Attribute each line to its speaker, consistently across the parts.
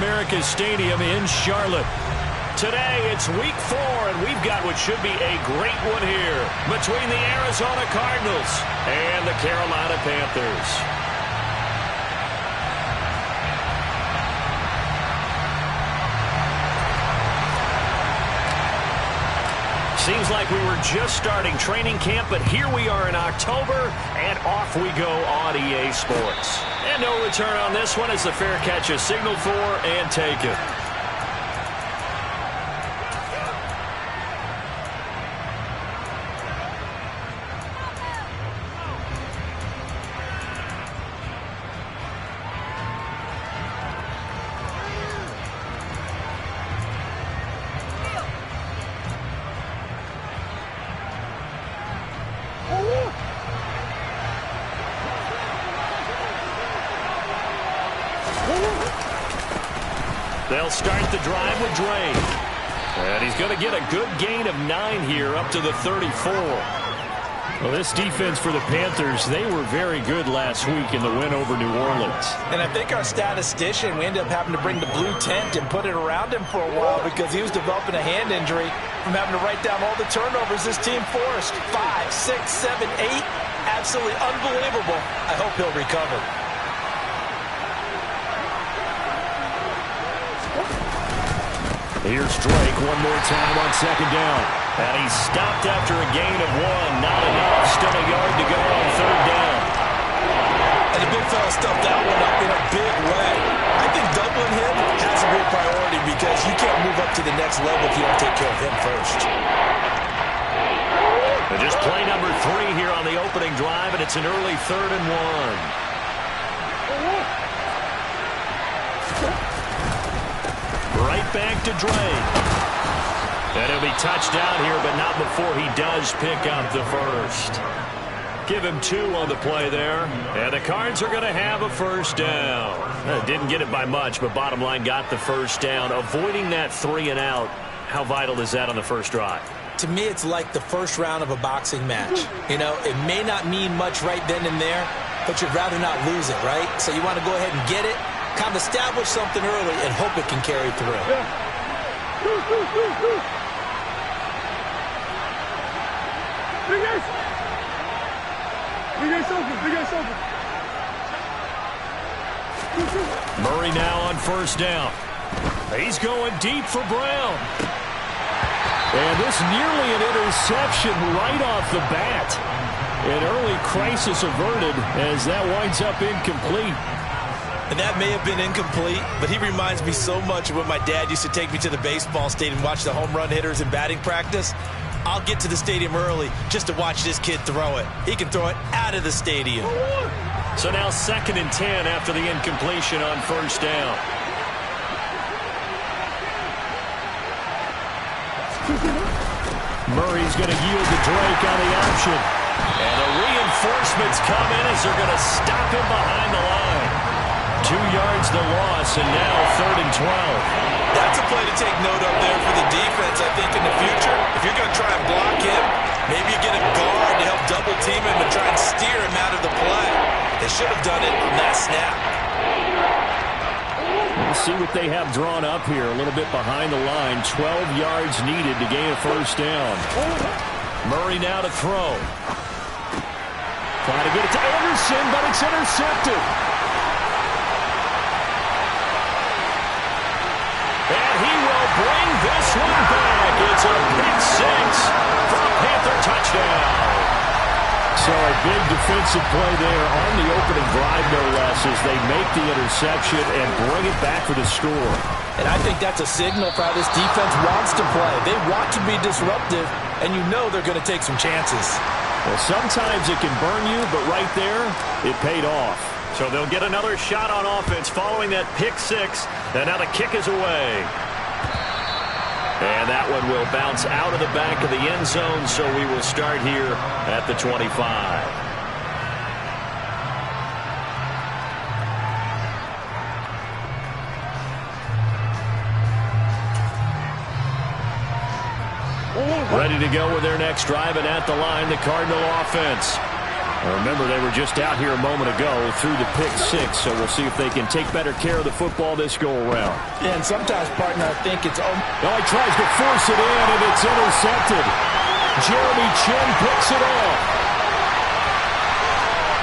Speaker 1: America Stadium in Charlotte. Today, it's week 4, and we've got what should be a great one here between the Arizona Cardinals and the Carolina Panthers. Seems like we were just starting training camp, but here we are in October, and off we go on EA Sports. And no return on this one as the fair catch is signaled for and taken. They'll start the drive with Drake. And he's going to get a good gain of 9 here up to the 34.
Speaker 2: Well, this defense for the Panthers, they were very good last week in the win over New Orleans.
Speaker 3: And I think our statistician, we ended up having to bring the blue tent and put it around him for a while because he was developing a hand injury from having to write down all the turnovers this team forced. 5, 6, 7, 8. Absolutely unbelievable. I hope he'll recover.
Speaker 1: Here's Drake one more time on second down. And he's stopped after a gain of 1. Not enough. Still a yard to go on third down.
Speaker 3: And the big fella stuffed that one up in a big way. I think doubling him has to be a priority because you can't move up to the next level if you don't take care of him first.
Speaker 1: And just play number 3 here on the opening drive, and it's an early 3rd and 1. Right back to Drake. And he'll be touched down here, but not before he does pick up the first. Give him 2 on the play there. And the Cards are going to have a first down. Didn't get it by much, but bottom line got the first down. Avoiding that 3 and out. How vital is that on the first drive?
Speaker 3: To me, it's like the first round of a boxing match. You know, it may not mean much right then and there, but you'd rather not lose it, right? So you want to go ahead and get it, kind of establish something early, and hope it can carry through.
Speaker 1: Murray now on first down. He's going deep for Brown. And this nearly an interception right off the bat. An early crisis averted as that winds up incomplete.
Speaker 3: And that may have been incomplete, but he reminds me so much of when my dad used to take me to the baseball stadium and watch the home run hitters in batting practice. I'll get to the stadium early just to watch this kid throw it. He can throw it out of the stadium.
Speaker 1: So now 2nd and 10 after the incompletion on first down. Murray's going to yield to Drake on the option. And the reinforcements come in as they're going to stop him behind the line. 2 yards the loss, and now 3rd and 12.
Speaker 3: That's a play to take note of there for the defense, I think, in the future. If you're going to try and block him, maybe you get a guard to help double team him and try and steer him out of the play. They should have done it on that snap.
Speaker 1: We'll see what they have drawn up here. A little bit behind the line. 12 yards needed to gain a first down. Murray now to throw. Trying to get it to Anderson, but it's intercepted. And he will bring this one back. It's a pick 6 for a Panther touchdown. So a big defensive play there on the opening drive, no less, as they make the interception and bring it back for the score.
Speaker 3: And I think that's a signal for how this defense wants to play. They want to be disruptive, and you know they're going to take some chances.
Speaker 1: Well, sometimes it can burn you, but right there, it paid off. So they'll get another shot on offense following that pick 6, and now the kick is away. And that one will bounce out of the back of the end zone, so we will start here at the 25. Ready to go with their next drive, and at the line, the Cardinal offense.
Speaker 2: Remember, they were just out here a moment ago through the pick six, so we'll see if they can take better care of the football this go-around.
Speaker 3: Yeah, and sometimes, partner, I think it's...
Speaker 2: Oh, he tries to force it in, and it's intercepted. Jeremy Chinn picks it off.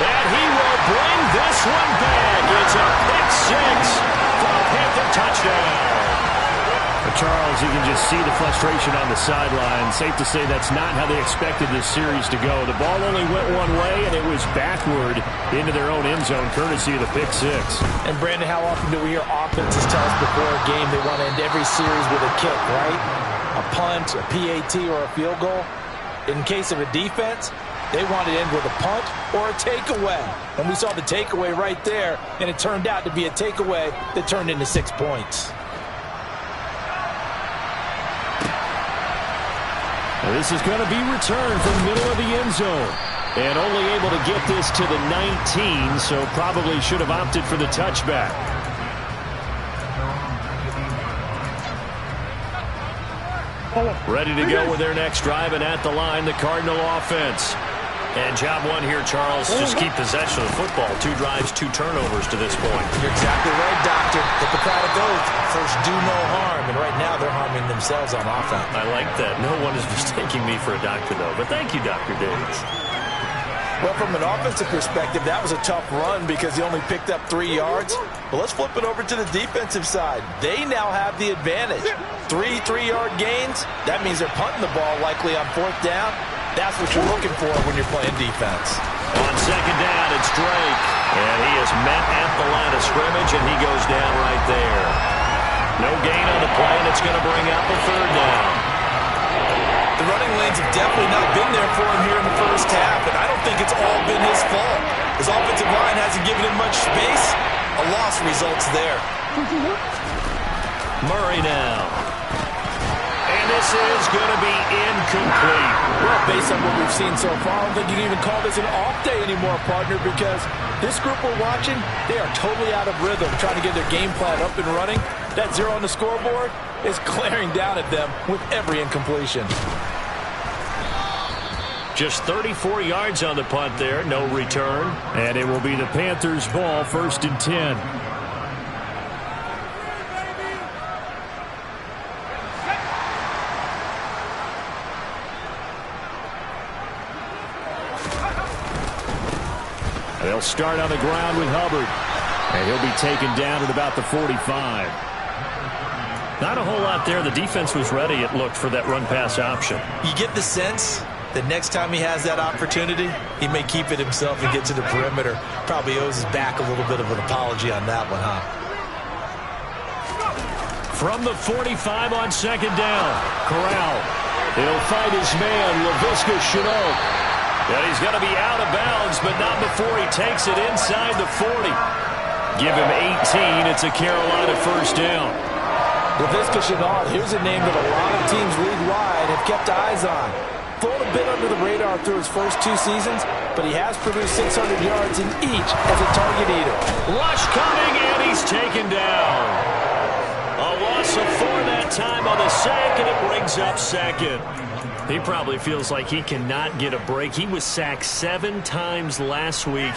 Speaker 2: And he will bring this one back. It's a pick six for a Panther touchdown. Charles, you can just see the frustration on the sideline. Safe to say that's not how they expected this series to go. The ball only went one way, and it was backward into their own end zone, courtesy of the pick six.
Speaker 3: And, Brandon, how often do we hear offenses tell us before a game they want to end every series with a kick, right? A punt, a PAT, or a field goal. In case of a defense, they want to end with a punt or a takeaway. And we saw the takeaway right there, and it turned out to be a takeaway that turned into 6 points.
Speaker 2: This is going to be returned from the middle of the end zone. And only able to get this to the 19, so probably should have opted for the touchback. Ready to go with their next drive, and at the line, the Cardinal offense.
Speaker 1: And job one here, Charles, just keep possession of the football. 2 drives, 2 turnovers to this point.
Speaker 3: You're exactly right, Doctor. Hippocratic oath. First, do no harm. And right now, they're harming themselves on offense.
Speaker 1: I like that. No one is mistaking me for a doctor, though. But thank you, Dr. Davis.
Speaker 3: Well, from an offensive perspective, that was a tough run because he only picked up 3 yards. But let's flip it over to the defensive side. They now have the advantage. 3 3-yard gains. That means they're punting the ball likely on 4th down. That's what you're looking for when you're playing defense.
Speaker 1: On 2nd down, it's Drake. And he is met at the line of scrimmage, and he goes down right there. No gain on the play, and it's going to bring up a 3rd down.
Speaker 3: The running lanes have definitely not been there for him here in the first half, and I don't think it's all been his fault. His offensive line hasn't given him much space. A loss results there.
Speaker 1: Murray now. And this is going to be incomplete.
Speaker 3: Well, based on what we've seen so far, I don't think you can even call this an off day anymore, partner, because this group we're watching, they are totally out of rhythm, trying to get their game plan up and running. That 0 on the scoreboard is glaring down at them with every incompletion.
Speaker 2: Just 34 yards on the punt there, no return. And it will be the Panthers' ball, 1st and 10. They'll start on the ground with Hubbard. And he'll be taken down at about the 45.
Speaker 1: Not a whole lot there. The defense was ready, it looked, for that run-pass option.
Speaker 3: You get the sense that next time he has that opportunity, he may keep it himself and get to the perimeter. Probably owes his back a little bit of an apology on that one, huh?
Speaker 2: From the 45 on 2nd down, Corral. He'll fight his man, Laviska Shenault.
Speaker 1: And he's going to be out of bounds, but not before he takes it inside the 40.
Speaker 2: Give him 18. It's a Carolina 1st down.
Speaker 3: Laviska Shenault, here's a name that a lot of teams league-wide have kept eyes on. Flown a bit under the radar through his first 2 seasons, but he has produced 600 yards in each as a target eater.
Speaker 1: Rush coming, and he's taken down. A loss of 4 that time on the sack, and it brings up 2nd.
Speaker 2: He probably feels like he cannot get a break. He was sacked 7 times last week.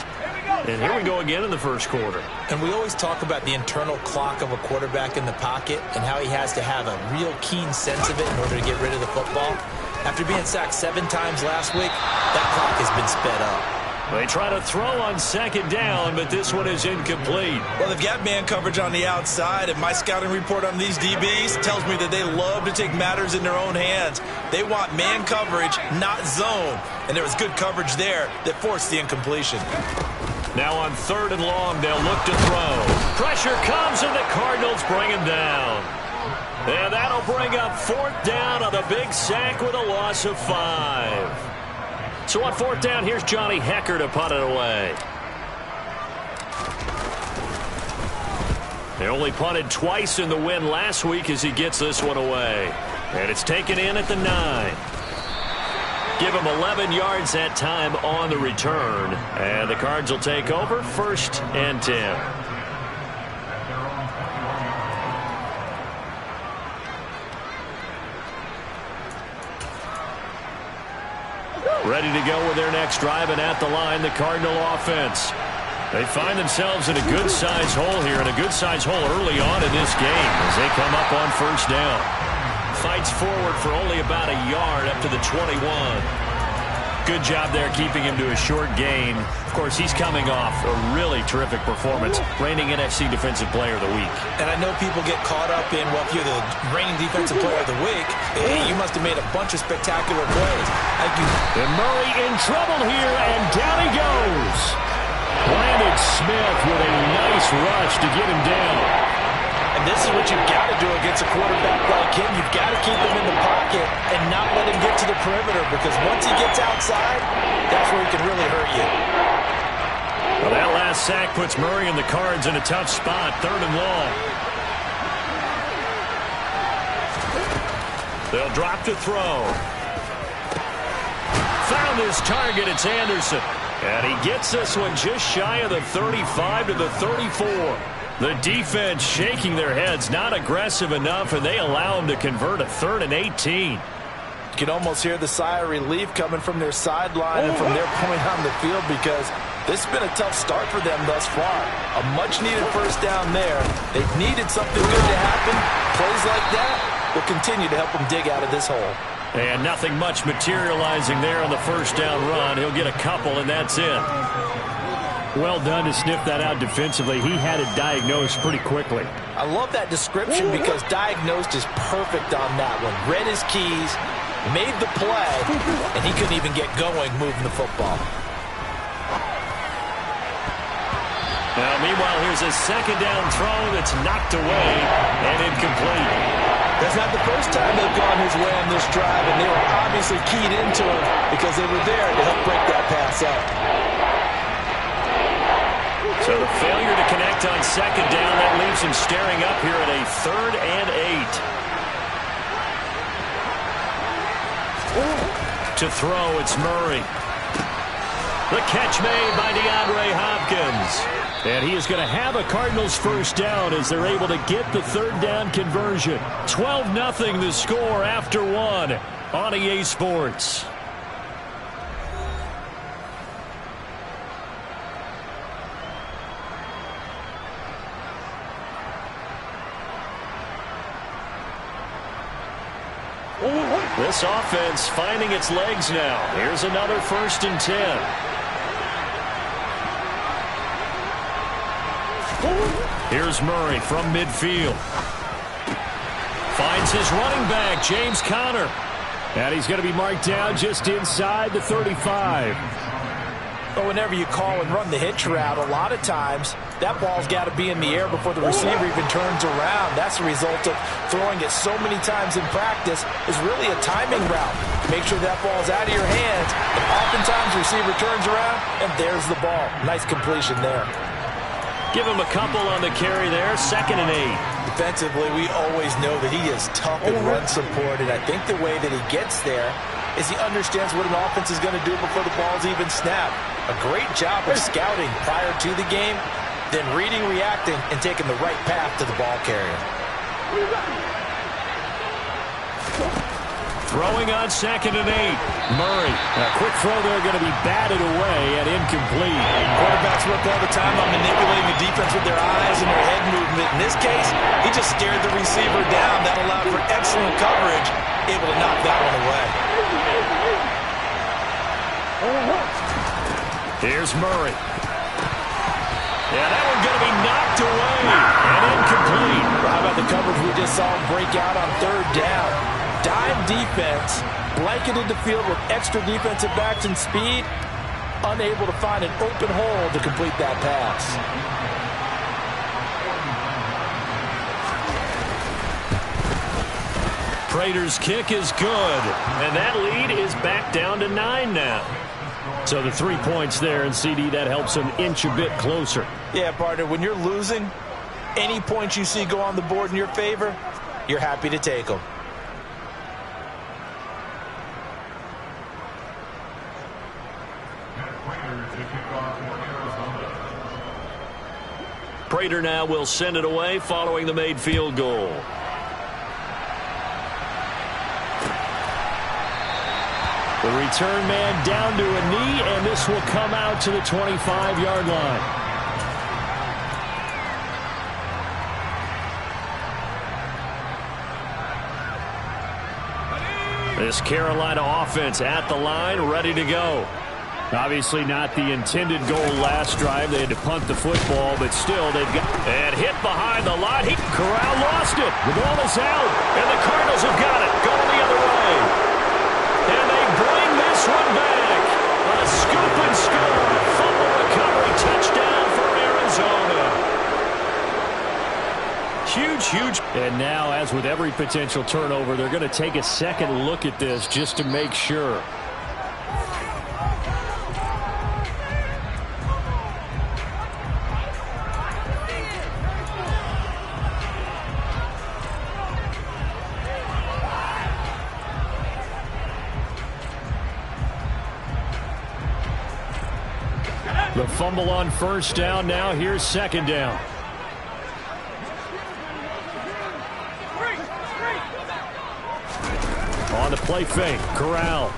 Speaker 2: And here we go again in the first quarter.
Speaker 3: And we always talk about the internal clock of a quarterback in the pocket and how he has to have a real keen sense of it in order to get rid of the football. After being sacked 7 times last week, that clock has been sped up.
Speaker 2: They try to throw on 2nd down, but this one is incomplete.
Speaker 3: Well, they've got man coverage on the outside, and my scouting report on these DBs tells me that they love to take matters in their own hands. They want man coverage, not zone. And there was good coverage there that forced the incompletion.
Speaker 1: Now on 3rd and long, they'll look to throw. Pressure comes, and the Cardinals bring him down. And that'll bring up 4th down on the big sack with a loss of 5. So on 4th down, here's Johnny Hekker to punt it away. They only punted twice in the win last week as he gets this one away. And it's taken in at the 9. Give him 11 yards that time on the return. And the Cards will take over, 1st and 10. Ready to go with their next drive, and at the line, the Cardinal offense. They find themselves in a good-sized hole here, and a good-sized hole early on in this game as they come up on first down. Fights forward for only about a yard up to the 21. Good job there keeping him to a short gain. Of course, he's coming off a really terrific performance, reigning NFC Defensive Player of the Week.
Speaker 3: And I know people get caught up in, well, if you're the reigning Defensive Player of the Week, you must have made a bunch of spectacular plays.
Speaker 1: And Murray in trouble here, and down he goes. Brandon Smith with a nice rush to get him down.
Speaker 3: And this is what you've got to do against a quarterback like him. You've got to keep him in the pocket and not let him get to the perimeter, because once he gets outside, that's where he can really hurt you.
Speaker 1: Well, that last sack puts Murray and the Cards in a tough spot, 3rd and long. They'll drop to throw. Found his target. It's Anderson. And he gets this one just shy of the 35 to the 34. The defense shaking their heads, not aggressive enough, and they allow him to convert a 3rd and 18.
Speaker 3: You can almost hear the sigh of relief coming from their sideline and from their point on the field, because this has been a tough start for them thus far. A much-needed first down there. They've needed something good to happen. Plays like that will continue to help them dig out of this hole.
Speaker 1: And nothing much materializing there on the first down run. He'll get a couple, and that's it.
Speaker 2: Well done to sniff that out defensively. He had it diagnosed pretty quickly.
Speaker 3: I love that description, because diagnosed is perfect on that one. Read his keys, made the play, and he couldn't even get going moving the football.
Speaker 1: Now, meanwhile, here's a second down throw that's knocked away and incomplete.
Speaker 3: That's not the first time they've gone his way on this drive, and they were obviously keyed into him because they were there to help break that pass up.
Speaker 1: So the failure to connect on second down, that leaves him staring up here at a 3rd and 8. To throw, it's Murray. The catch made by DeAndre Hopkins. And he is going to have a Cardinals first down as they're able to get the 3rd down conversion. 12-0 the score after 1 on EA Sports. This offense finding its legs now. Here's another 1st and 10. Here's Murray from midfield. Finds his running back, James Conner.
Speaker 2: And he's going to be marked down just inside the 35.
Speaker 3: But whenever you call and run the hitch route, a lot of times that ball's got to be in the air before the receiver even turns around. That's the result of throwing it so many times in practice, is really a timing route. Make sure that ball's out of your hands, and oftentimes the receiver turns around, and there's the ball. Nice completion there.
Speaker 1: Give him a couple on the carry there, 2nd and 8.
Speaker 3: Defensively, we always know that he is tough in run support, and I think the way that he gets there is he understands what an offense is going to do before the ball's even snapped. A great job of scouting prior to the game, then reading, reacting, and taking the right path to the ball carrier.
Speaker 1: Throwing on 2nd and 8. Murray.
Speaker 2: A quick throw there, going to be batted away and incomplete.
Speaker 3: Quarterbacks work all the time on manipulating the defense with their eyes and their head movement. In this case, he just stared the receiver down. That allowed for excellent coverage, able to knock that one away.
Speaker 1: Here's Murray. Yeah, that one's going to be knocked away and incomplete.
Speaker 3: How about the coverage we just saw him break out on 3rd down? Dime defense, blanketed the field with extra defensive backs and speed, unable to find an open hole to complete that pass.
Speaker 1: Prater's kick is good, and that lead is back down to 9 now.
Speaker 2: So the 3 points there, and CD, that helps him inch a bit closer.
Speaker 3: Yeah, partner, when you're losing, any points you see go on the board in your favor, you're happy to take them.
Speaker 1: Prater now will send it away following the made field goal.
Speaker 2: The return man down to a knee, and this will come out to the 25-yard line. This Carolina offense at the line, ready to go. Obviously not the intended goal last drive. They had to punt the football, but still they've got... And hit behind the line. Corral lost it. The ball is out, and the Cardinals have got it. Going the other way. And they bring this one back. A scoop and score. Fumble recovery. Touchdown for Arizona. Huge. And now, as with every potential turnover, they're going to take a second look at this just to make sure. The fumble on first down. Now here's second down. On the play fake, Corral.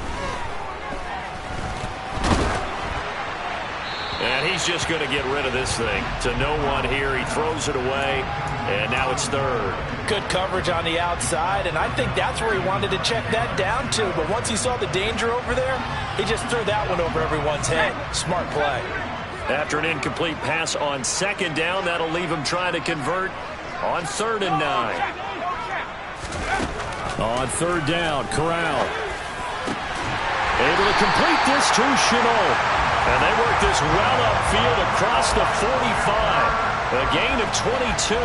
Speaker 1: And he's just going to get rid of this thing. To no one here. He throws it away, and now it's third.
Speaker 3: Good coverage on the outside, and I think that's where he wanted to check that down to. But once he saw the danger over there, he just threw that one over everyone's head. Smart play.
Speaker 1: After an incomplete pass on second down, that'll leave him trying to convert on 3rd and 9.
Speaker 2: On third down, Corral. Able to complete this to Shenault.
Speaker 1: And they work this well upfield across the 45. A gain of 22.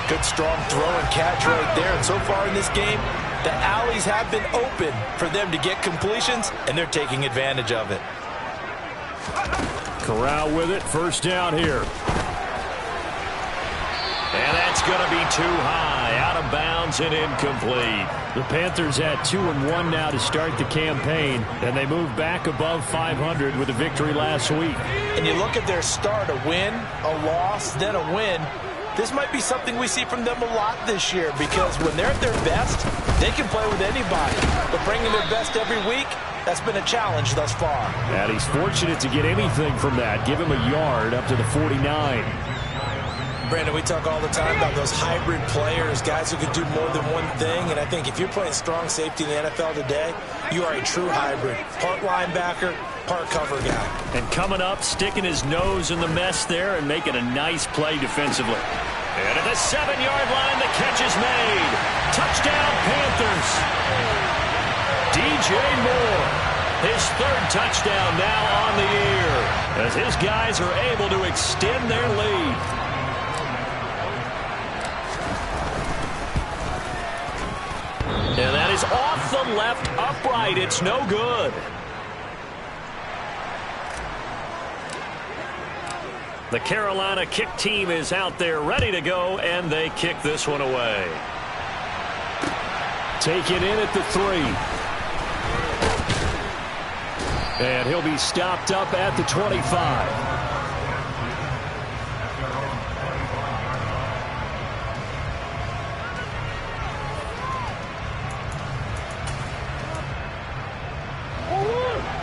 Speaker 3: Good strong throw and catch right there. And so far in this game, the alleys have been open for them to get completions, and they're taking advantage of it.
Speaker 2: Corral with it. First down here.
Speaker 1: And that's going to be too high. Out of bounds and incomplete.
Speaker 2: The Panthers at 2-1 now to start the campaign, and they move back above 500 with a victory last week.
Speaker 3: And you look at their start, a win, a loss, then a win. This might be something we see from them a lot this year, because when they're at their best, they can play with anybody. But bringing their best every week, that's been a challenge thus far.
Speaker 2: And he's fortunate to get anything from that. Give him a yard up to the 49.
Speaker 3: Brandon, we talk all the time about those hybrid players, guys who can do more than one thing. And I think if you're playing strong safety in the NFL today, you are a true hybrid. Part linebacker, part cover guy.
Speaker 2: And coming up, sticking his nose in the mess there and making a nice play defensively.
Speaker 1: And at the 7-yard line, the catch is made. Touchdown, Panthers. DJ Moore, his 3rd touchdown now on the year, as his guys are able to extend their lead. And that is off the left upright. It's no good. The Carolina kick team is out there ready to go, and they kick this one away.
Speaker 2: Take it in at the 3. And he'll be stopped up at the 25.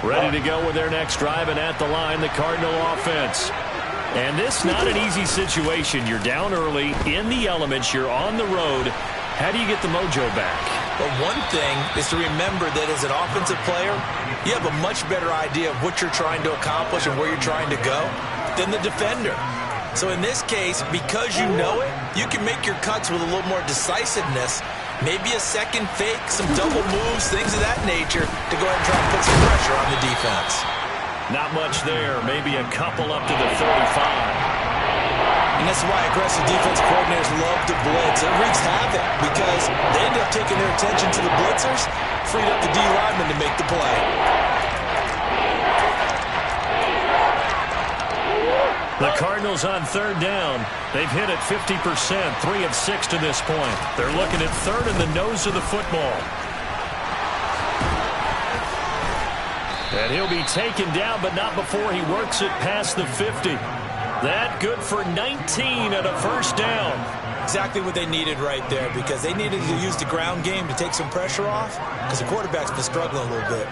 Speaker 2: Ready to go with their next drive, and at the line, the Cardinal offense. And this not an easy situation. You're down early, in the elements, you're on the road. How do you get the mojo back?
Speaker 3: Well, one thing is to remember that as an offensive player, you have a much better idea of what you're trying to accomplish and where you're trying to go than the defender. So in this case, because you know it, you can make your cuts with a little more decisiveness. Maybe a second fake, some double moves, things of that nature to go ahead and try and put some pressure on the defense.
Speaker 1: Not much there. Maybe a couple up to the 35.
Speaker 3: And that's why aggressive defense coordinators love to blitz. It wreaks havoc because they end up taking their attention to the blitzers, freed up the D lineman to make the play.
Speaker 1: The Cardinals on 3rd down. They've hit it 50%, 3 of 6 to this point. They're looking at 3rd in the nose of the football. And he'll be taken down, but not before he works it past the 50. That good for 19 at a first down.
Speaker 3: Exactly what they needed right there, because they needed to use the ground game to take some pressure off, because the quarterback's been struggling a little bit.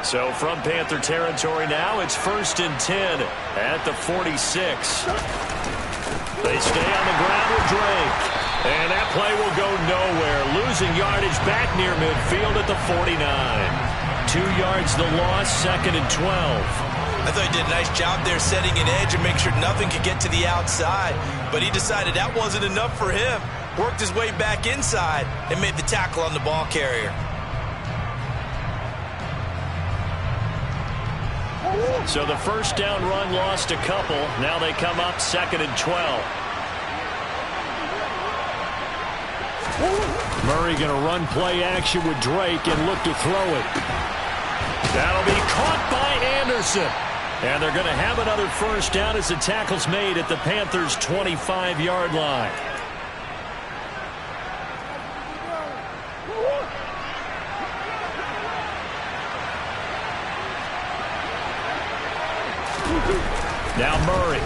Speaker 1: So from Panther territory now, it's 1st and 10 at the 46. They stay on the ground with Drake. And that play will go nowhere. Losing yardage back near midfield at the 49. 2 yards the loss, 2nd and 12.
Speaker 3: I thought he did a nice job there setting an edge and make sure nothing could get to the outside. But he decided that wasn't enough for him. Worked his way back inside and made the tackle on the ball carrier.
Speaker 1: So the first down run lost a couple. Now they come up 2nd and 12.
Speaker 2: Murray going to run play action with Drake and look to throw it.
Speaker 1: That'll be caught by Anderson. And they're going to have another first down as the tackle's made at the Panthers' 25-yard line. Now Murray.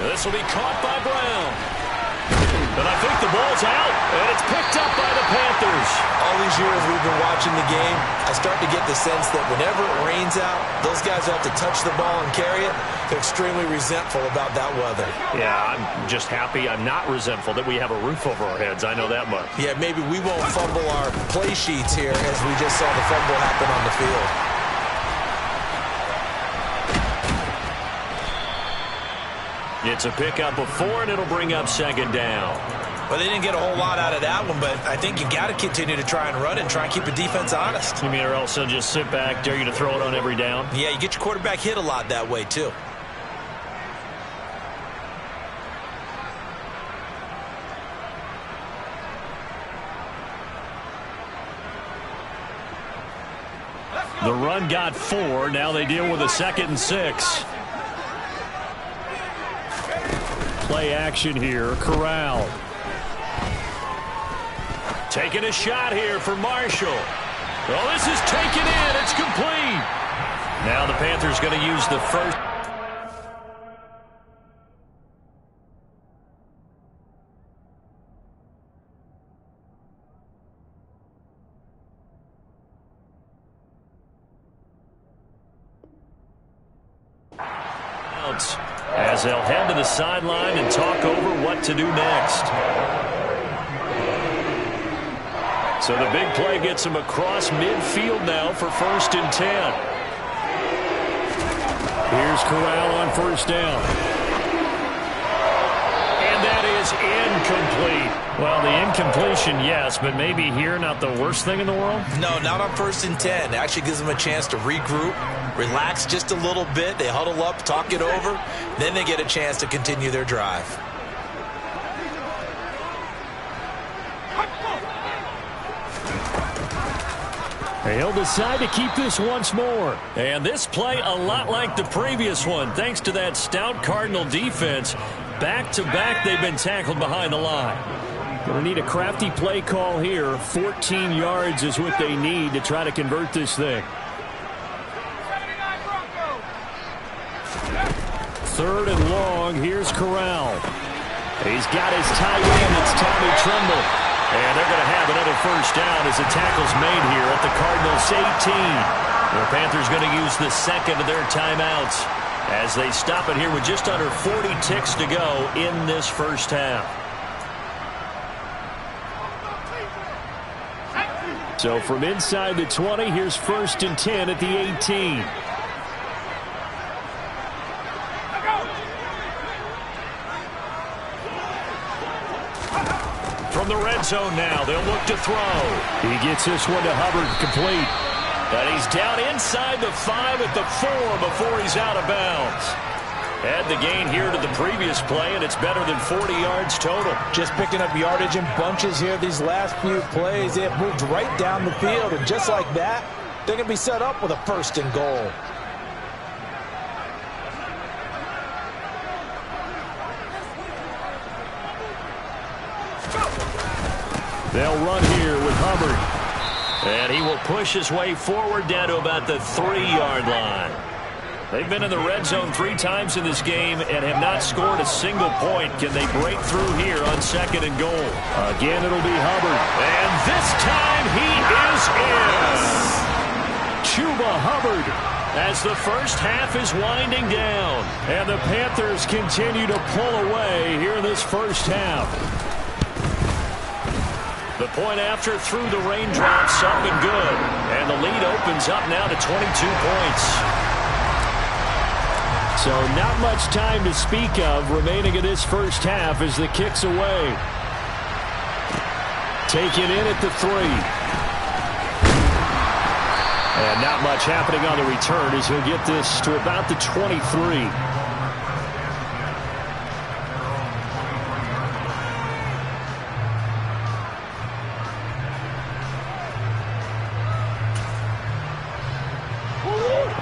Speaker 1: This will be caught by Brown. But I think the ball's out, and it's picked up by the Panthers.
Speaker 3: All these years we've been watching the game, I start to get the sense that whenever it rains out, those guys who have to touch the ball and carry it, they're extremely resentful about that weather.
Speaker 1: Yeah, I'm just happy I'm not resentful that we have a roof over our heads. I know that much.
Speaker 3: Yeah, maybe we won't fumble our play sheets here as we just saw the fumble happen on the field.
Speaker 1: It's a pickup of 4, and it'll bring up 2nd down.
Speaker 3: Well, they didn't get a whole lot out of that one, but I think you got to continue to try and run and try and keep the defense honest.
Speaker 1: You mean, or else they'll just sit back, dare you to throw it on every down?
Speaker 3: Yeah, you get your quarterback hit a lot that way, too.
Speaker 1: The run got 4. Now they deal with a 2nd and 6.
Speaker 2: Play action here. Corral.
Speaker 1: Taking a shot here for Marshall. Well, this is taken in. It's complete. Now the Panthers going to use the first. As they'll head to the sideline and talk over what to do next. So the big play gets them across midfield now for 1st and 10.
Speaker 2: Here's Corral on 1st down.
Speaker 1: And that is incomplete.
Speaker 2: Well, the incompletion, yes, but maybe here not the worst thing in the world?
Speaker 3: No, not on 1st and 10. It actually gives them a chance to regroup, relax just a little bit. They huddle up, talk it over. Then they get a chance to continue their drive.
Speaker 2: He'll decide to keep this once more.
Speaker 1: And this play a lot like the previous one, thanks to that stout Cardinal defense. Back-to-back, they've been tackled behind the line.
Speaker 2: Going to need a crafty play call here. 14 yards is what they need to try to convert this thing. 3rd and long. Here's Corral. He's got his tight end. It's Tommy Tremble.
Speaker 1: And they're going to have another first down as the tackle's made here at the Cardinals' 18. The Panthers going to use the 2nd of their timeouts as they stop it here with just under 40 ticks to go in this first half.
Speaker 2: So from inside the 20, here's 1st and 10 at the 18.
Speaker 1: From the red zone now, they'll look to throw.
Speaker 2: He gets this one to Hubbard, complete.
Speaker 1: And he's down inside the 5 at the 4 before he's out of bounds. Add the gain here to the previous play, and it's better than 40 yards total.
Speaker 3: Just picking up yardage in bunches here these last few plays. They have moved right down the field, and just like that, they're going to be set up with a 1st and goal.
Speaker 2: They'll run here with Hubbard.
Speaker 1: And he will push his way forward down to about the 3-yard line. They've been in the red zone 3 times in this game and have not scored a single point. Can they break through here on 2nd and goal?
Speaker 2: Again, it'll be Hubbard.
Speaker 1: And this time he is in.
Speaker 2: Chuba Hubbard.
Speaker 1: As the first half is winding down.
Speaker 2: And the Panthers continue to pull away here in this first half.
Speaker 1: The point after through the raindrops up and good. And the lead opens up now to 22 points.
Speaker 2: So not much time to speak of remaining in this first half as the kick's away. Taken in at the 3. And not much happening on the return as he'll get this to about the 23.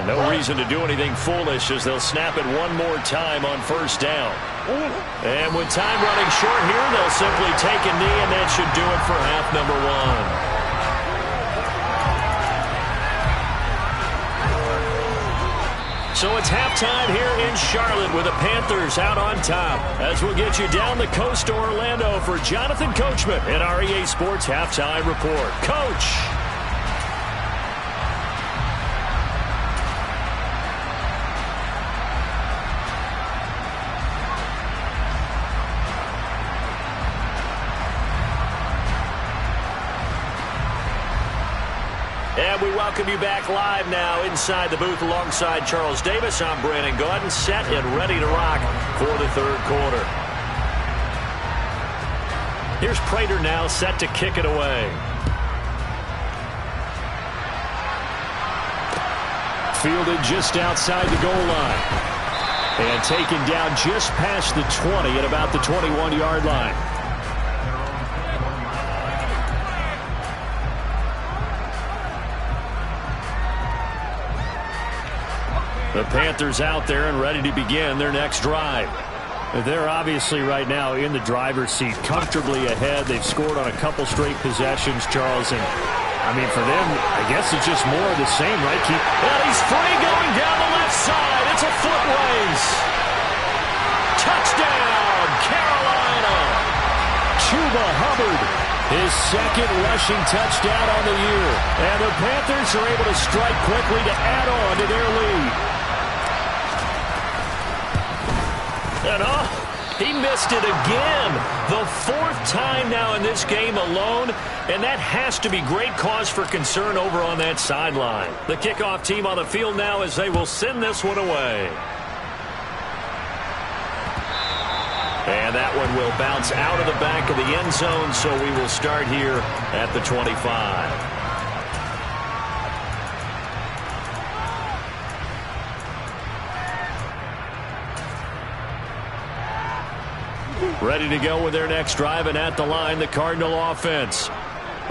Speaker 1: No reason to do anything foolish as they'll snap it one more time on first down. And with time running short here, they'll simply take a knee, and that should do it for half number 1. So it's halftime here in Charlotte with the Panthers out on top. As we'll get you down the coast to Orlando for Jonathan Coachman in our EA Sports Halftime Report. Coach! And we welcome you back live now inside the booth alongside Charles Davis. I'm Brandon Gaudin, set and ready to rock for the 3rd quarter. Here's Prater now set to kick it away.
Speaker 2: Fielded just outside the goal line. And taken down just past the 20 at about the 21-yard line.
Speaker 1: The Panthers out there and ready to begin their next drive.
Speaker 2: They're obviously right now in the driver's seat, comfortably ahead. They've scored on a couple straight possessions, Charles. And, I mean, for them, I guess it's just more of the same, right?
Speaker 1: And he's free going down the left side. It's a foot race. Touchdown, Carolina.
Speaker 2: Chuba Hubbard, his 2nd rushing touchdown on the year. And the Panthers are able to strike quickly to add on to their lead.
Speaker 1: And he missed it again. The 4th time now in this game alone, and that has to be great cause for concern over on that sideline. The kickoff team on the field now as they will send this one away. And that one will bounce out of the back of the end zone, so we will start here at the 25. Ready to go with their next drive, and at the line, the Cardinal offense.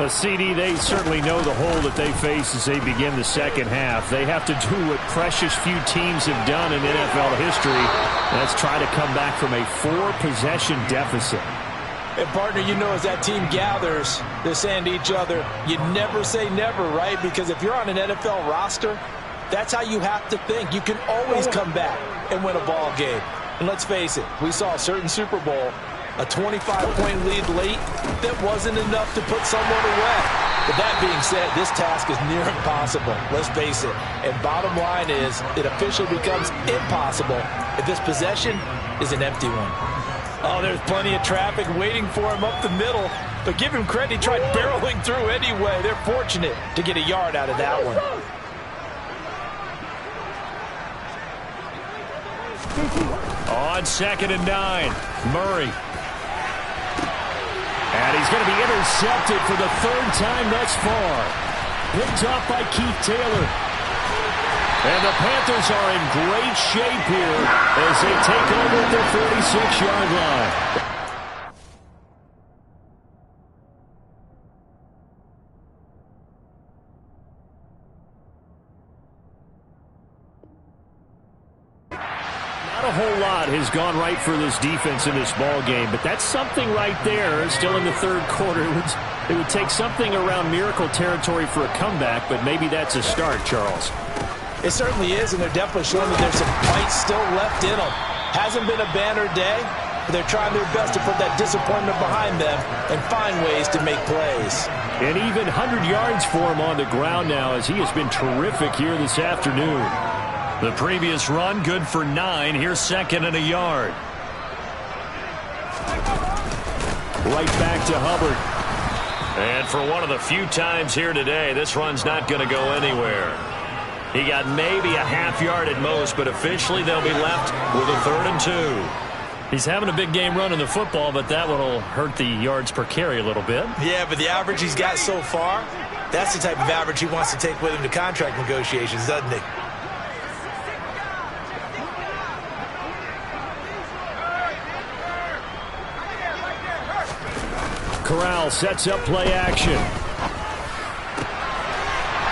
Speaker 2: CD, they certainly know the hole that they face as they begin the second half. They have to do what precious few teams have done in NFL history. That's try to come back from a 4-possession deficit.
Speaker 3: And, partner, you know, as that team gathers, they're saying to each other, you never say never, right? Because if you're on an NFL roster, that's how you have to think. You can always come back and win a ball game. And let's face it, we saw a certain Super Bowl, a 25-point lead late, that wasn't enough to put someone away. But that being said, this task is near impossible. Let's face it. And bottom line is, it officially becomes impossible if this possession is an empty one. Oh, there's plenty of traffic waiting for him up the middle. But give him credit, he tried barreling through anyway. They're fortunate to get a yard out of that one.
Speaker 1: On 2nd and 9, Murray.
Speaker 2: And he's going to be intercepted for the 3rd time thus far. Picked off by Keith Taylor. And the Panthers are in great shape here as they take over at their 46-yard line. Not a whole lot has gone right for this defense in this ball game, but that's something right there. Still in the 3rd quarter. It would take something around miracle territory for a comeback, but maybe that's a start, Charles.
Speaker 3: It certainly is, and they're definitely showing that there's some fight still left in them. Hasn't been a banner day, but they're trying their best to put that disappointment behind them and find ways to make plays.
Speaker 2: And even 100 yards for him on the ground now, as he has been terrific here this afternoon.
Speaker 1: The previous run, good for 9. Here's second and a yard.
Speaker 2: Right back to Hubbard.
Speaker 1: And for one of the few times here today, this run's not going to go anywhere. He got maybe a half yard at most, but officially they'll be left with a 3rd and 2.
Speaker 2: He's having a big game running the football, but that one will hurt the yards per carry a little bit.
Speaker 3: Yeah, but the average he's got so far, that's the type of average he wants to take with him to contract negotiations, doesn't he?
Speaker 2: Corral sets up play action.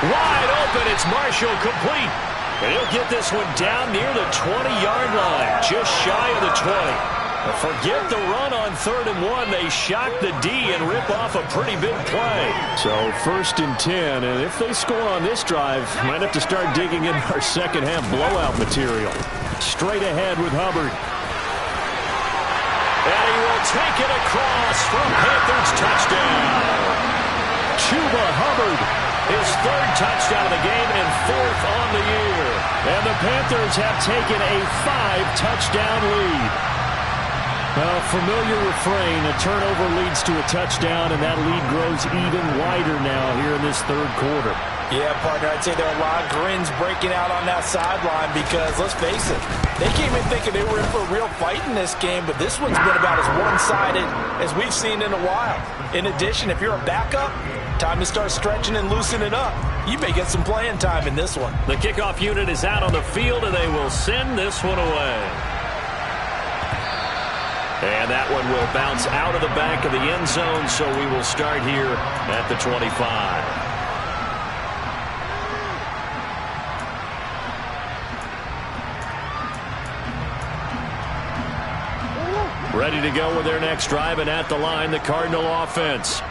Speaker 1: Wide open, it's Marshall, complete. And he'll get this one down near the 20-yard line, just shy of the 20. Forget the run on 3rd and 1. They shock the D and rip off a pretty big play.
Speaker 2: So 1st and 10, and if they score on this drive, might have to start digging in our second half blowout material. Straight ahead with Hubbard.
Speaker 1: And he will take it across for a Panthers touchdown.
Speaker 2: Chuba Hubbard.
Speaker 1: His 3rd touchdown of the game and 4th on the year.
Speaker 2: And the Panthers have taken a 5-touchdown lead. Well, familiar refrain, a turnover leads to a touchdown, and that lead grows even wider now here in this 3rd quarter.
Speaker 3: Yeah, partner, I'd say there are a lot of grins breaking out on that sideline because, let's face it, they came in thinking they were in for a real fight in this game, but this one's been about as one-sided as we've seen in a while. In addition, if you're a backup, time to start stretching and loosening up. You may get some playing time in this one.
Speaker 1: The kickoff unit is out on the field, and they will send this one away. And that one will bounce out of the back of the end zone, so we will start here at the 25. Ready to go with their next drive, and at the line, the Cardinal offense.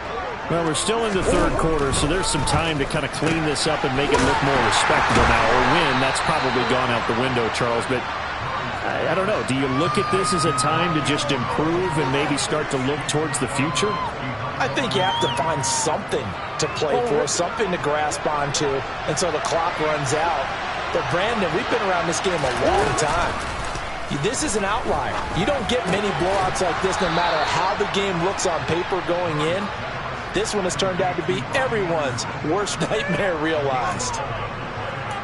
Speaker 2: Well, we're still in the 3rd quarter, so there's some time to kind of clean this up and make it look more respectable now. Or win, that's probably gone out the window, Charles. But I don't know. Do you look at this as a time to just improve and maybe start to look towards the future?
Speaker 3: I think you have to find something to play for, something to grasp onto until the clock runs out. But, Brandon, we've been around this game a long time. This is an outlier. You don't get many blowouts like this no matter how the game looks on paper going in. This one has turned out to be everyone's worst nightmare realized.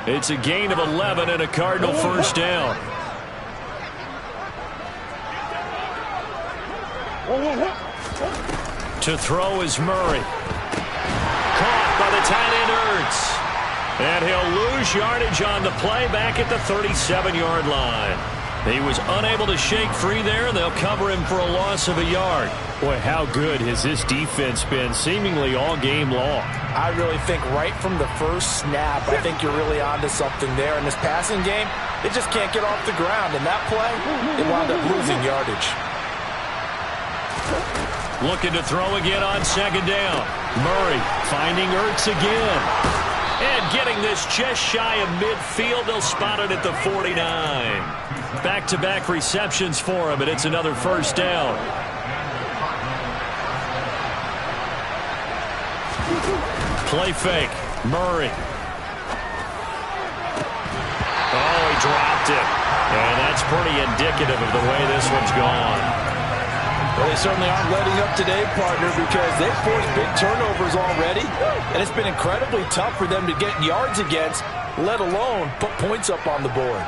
Speaker 1: It's a gain of 11 and a Cardinal 1st down. To throw is Murray. Caught by the tight end Ertz. And he'll lose yardage on the play back at the 37-yard line. He was unable to shake free there, and they'll cover him for a loss of a yard.
Speaker 2: Boy, how good has this defense been seemingly all game long?
Speaker 3: I really think right from the first snap, I think you're really onto something there. In this passing game, it just can't get off the ground. And that play, it wound up losing yardage.
Speaker 1: Looking to throw again on 2nd down. Murray finding Ertz again. And getting this just shy of midfield. They'll spot it at the 49. Back-to-back receptions for him, and it's another 1st down. Play fake. Murray. Oh, he dropped it. And that's pretty indicative of the way this one's gone.
Speaker 3: Well, they certainly aren't letting up today, partner, because they've forced big turnovers already, and it's been incredibly tough for them to get yards against, let alone put points up on the board.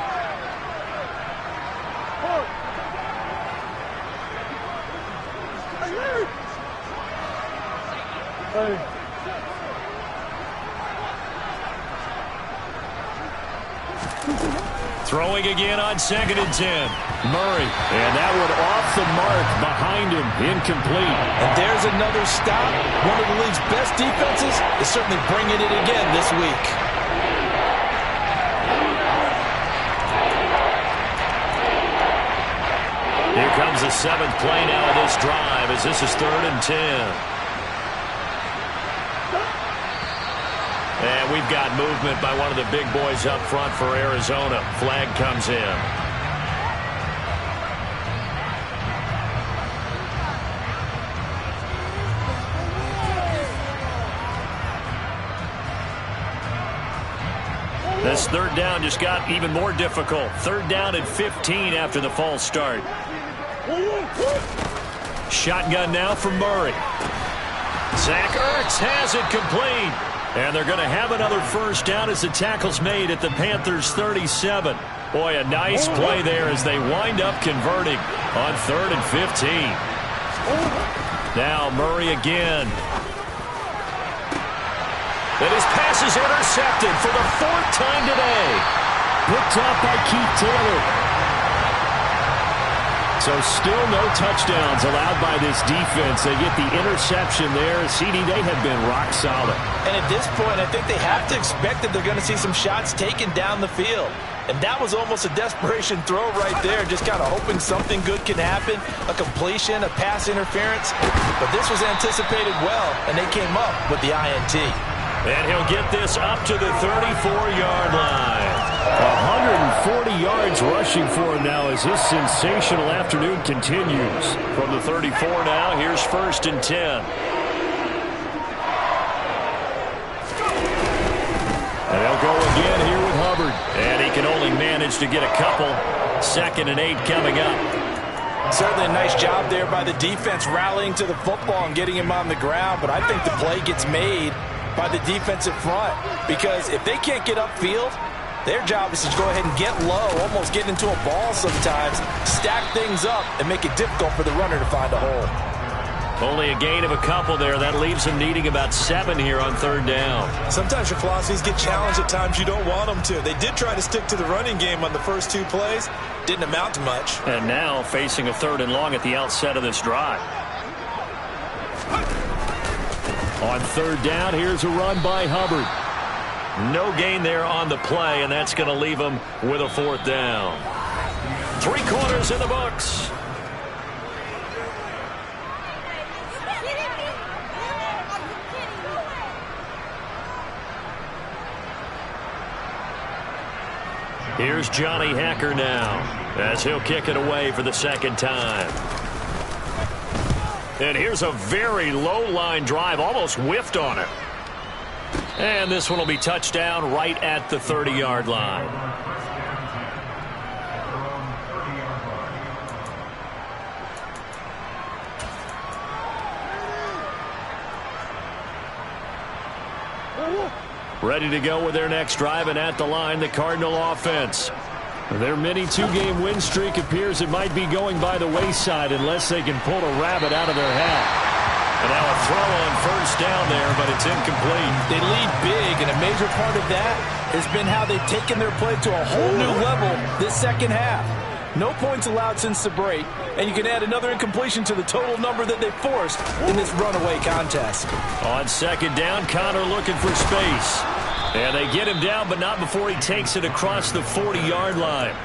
Speaker 1: Throwing again on 2nd and 10. Murray. And that one off the mark behind him. Incomplete.
Speaker 3: And there's another stop. One of the league's best defenses is certainly bringing it again this week.
Speaker 1: Here comes the 7th play now of this drive as this is 3rd and 10. And we've got movement by one of the big boys up front for Arizona. Flag comes in. This third down just got even more difficult. Third down and 15 after the false start. Shotgun now from Murray. Zach Ertz has it complete. And they're going to have another first down as the tackle's made at the Panthers' 37. Boy, a nice play there as they wind up converting on 3rd and 15. Now Murray again. And his pass is intercepted for the 4th time today.
Speaker 2: Picked off by Keith Taylor. So still no touchdowns allowed by this defense. They get the interception there. CD, they have been rock solid.
Speaker 3: And at this point, I think they have to expect that they're going to see some shots taken down the field. And that was almost a desperation throw right there, just kind of hoping something good can happen, a completion, a pass interference. But this was anticipated well, and they came up with the INT.
Speaker 1: And he'll get this up to the 34-yard line.
Speaker 2: 140 yards rushing for him now as this sensational afternoon continues.
Speaker 1: From the 34 now, here's 1st and 10. And they'll go again here with Hubbard. And he can only manage to get a couple. 2nd and 8 coming up.
Speaker 3: Certainly a nice job there by the defense rallying to the football and getting him on the ground. But I think the play gets made by the defensive front, because if they can't get upfield, their job is to go ahead and get low, almost get into a ball sometimes, stack things up, and make it difficult for the runner to find a hole.
Speaker 1: Only a gain of a couple there. That leaves them needing about 7 here on 3rd down.
Speaker 4: Sometimes your philosophies get challenged at times you don't want them to. They did try to stick to the running game on the first 2 plays. Didn't amount to much.
Speaker 1: And now facing a 3rd and long at the outset of this drive.
Speaker 2: On 3rd down, here's a run by Hubbard.
Speaker 1: No gain there on the play, and that's going to leave him with a 4th down. 3 quarters in the books. Here's Johnny Hacker now as he'll kick it away for the 2nd time. And here's a very low line drive, almost whiffed on it. And this one will be touchdown right at the 30-yard line. Ready to go with their next drive, and at the line, the Cardinal offense.
Speaker 2: Their mini 2-game win streak appears it might be going by the wayside unless they can pull a rabbit out of their hat.
Speaker 1: And now a throw on 1st down there, but it's incomplete.
Speaker 3: They lead big, and a major part of that has been how they've taken their play to a whole new level this 2nd half. No points allowed since the break, and you can add another incompletion to the total number that they forced in this runaway contest.
Speaker 1: On 2nd down, Connor looking for space. And they get him down, but not before he takes it across the 40-yard line.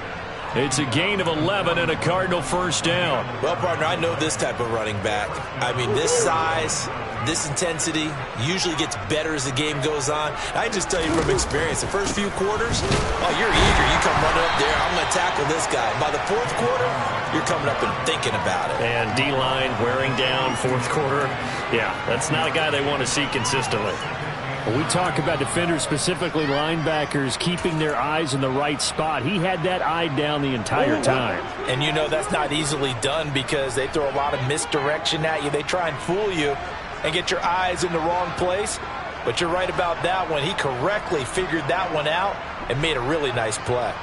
Speaker 1: It's a gain of 11 and a Cardinal 1st down.
Speaker 3: Well, partner, I know this type of running back. I mean, this size, this intensity usually gets better as the game goes on. I just tell you from experience, the first few quarters, oh, you're eager. You come running up there, I'm going to tackle this guy. By the 4th quarter, you're coming up and thinking about it.
Speaker 1: And D-line wearing down 4th quarter. Yeah, that's not a guy they want to see consistently.
Speaker 2: We talk about defenders, specifically linebackers, keeping their eyes in the right spot. He had that eye down the entire time.
Speaker 3: And you know that's not easily done because they throw a lot of misdirection at you. They try and fool you and get your eyes in the wrong place. But you're right about that one. He correctly figured that one out and made a really nice play.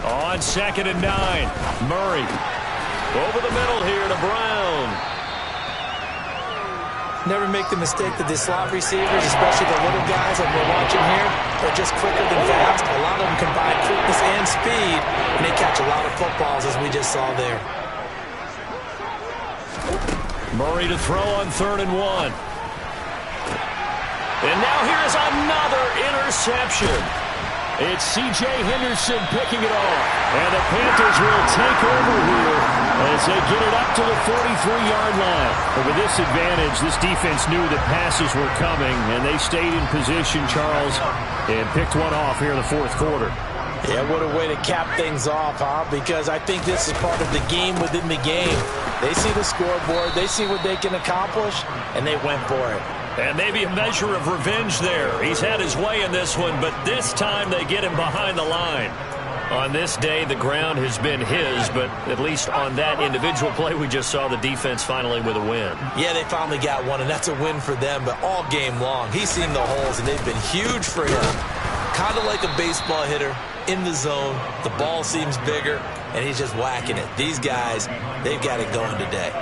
Speaker 1: On 2nd and 9, Murray. Over the middle here to Brown.
Speaker 3: Never make the mistake that the slot receivers, especially the little guys like we're watching here, are just quicker than fast. A lot of them combine quickness and speed, and they catch a lot of footballs, as we just saw there.
Speaker 1: Murray to throw on 3rd and 1. And now here's another interception. It's C.J. Henderson picking it off. And the Panthers will take over here as they get it up to the 43-yard line. But with this advantage, this defense knew that passes were coming, and they stayed in position, Charles, and picked one off here in the fourth quarter.
Speaker 3: Yeah, what a way to cap things off, huh? Because I think this is part of the game within the game. They see the scoreboard, they see what they can accomplish, and they went for it.
Speaker 1: And maybe a measure of revenge there. He's had his way in this one, but this time they get him behind the line. On this day, the ground has been his, but at least on that individual play, we just saw the defense finally with a win.
Speaker 3: Yeah, they finally got one, and that's a win for them, but all game long, he's seen the holes, and they've been huge for him. Kind of like a baseball hitter in the zone. The ball seems bigger, and he's just whacking it. These guys, they've got it going today.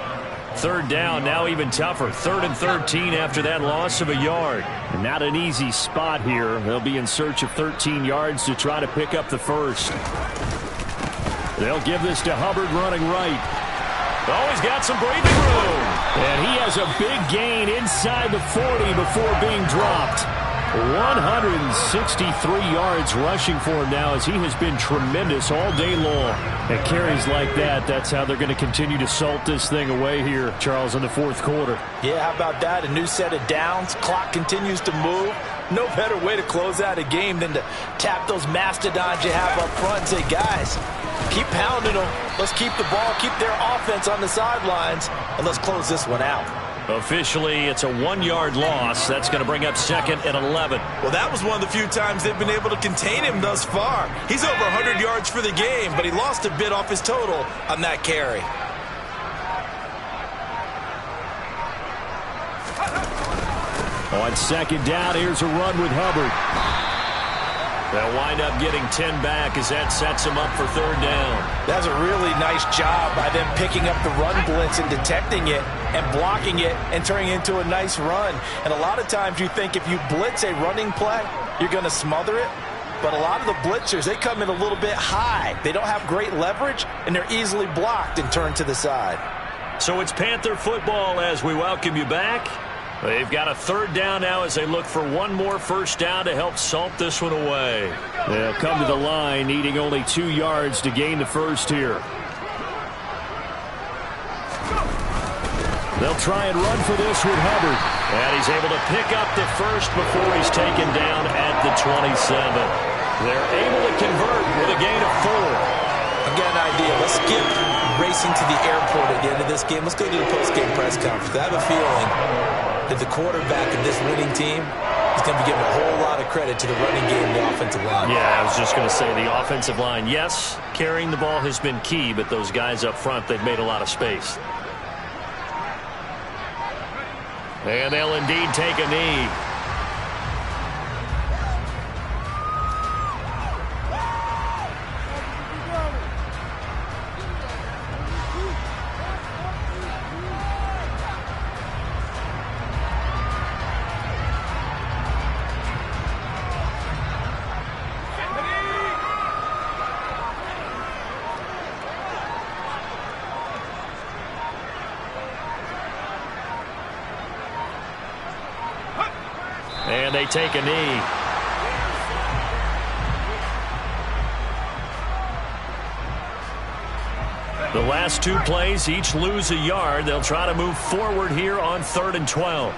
Speaker 1: Third down, now even tougher. 3rd and 13 after that loss of a yard.
Speaker 2: Not an easy spot here. They'll be in search of 13 yards to try to pick up the first. They'll give this to Hubbard running right.
Speaker 1: Oh, he's got some breathing room.
Speaker 2: And he has a big gain inside the 40 before being dropped. 163 yards rushing for him now as he has been tremendous all day long. And carries like that, that's how they're going to continue to salt this thing away here, Charles, in the fourth quarter.
Speaker 3: Yeah, how about that? A new set of downs. Clock continues to move. No better way to close out a game than to tap those mastodons you have up front and say, guys, keep pounding them. Let's keep the ball, keep their offense on the sidelines, and let's close this one out.
Speaker 1: Officially, it's a 1-yard loss. That's going to bring up 2nd and 11.
Speaker 4: Well, that was one of the few times they've been able to contain him thus far. He's over 100 yards for the game, but he lost a bit off his total on that carry.
Speaker 2: On 2nd down, here's a run with Hubbard.
Speaker 1: They'll wind up getting 10 back as that sets them up for 3rd down.
Speaker 3: That's a really nice job by them picking up the run blitz and detecting it and blocking it and turning it into a nice run. And a lot of times you think if you blitz a running play, you're going to smother it. But a lot of the blitzers, they come in a little bit high. They don't have great leverage, and they're easily blocked and turned to the side.
Speaker 1: So it's Panther football as we welcome you back. They've got a 3rd down now as they look for one more first down to help salt this one away.
Speaker 2: They'll come to the line, needing only 2 yards to gain the first here. They'll try and run for this with Hubbard.
Speaker 1: And he's able to pick up the first before he's taken down at the 27. They're able to convert with a gain of 4.
Speaker 3: I've got an idea. Let's skip racing to the airport at the end of this game. Let's go to the post-game press conference. I have a feeling that the quarterback of this winning team is going to be giving a whole lot of credit to the running game and the offensive line.
Speaker 1: Yeah, I was just going to say the offensive line, yes, carrying the ball has been key, but those guys up front, they've made a lot of space. And they'll indeed take a knee. And they take a knee. The last 2 plays, each lose a yard. They'll try to move forward here on 3rd and 12.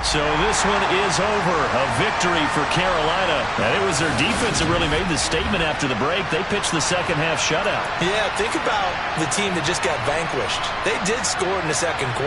Speaker 1: So this one is over. A victory for Carolina. And it was their defense that really made the statement after the break. They pitched the second half shutout.
Speaker 3: Yeah, think about the team that just got vanquished. They did score in the second quarter.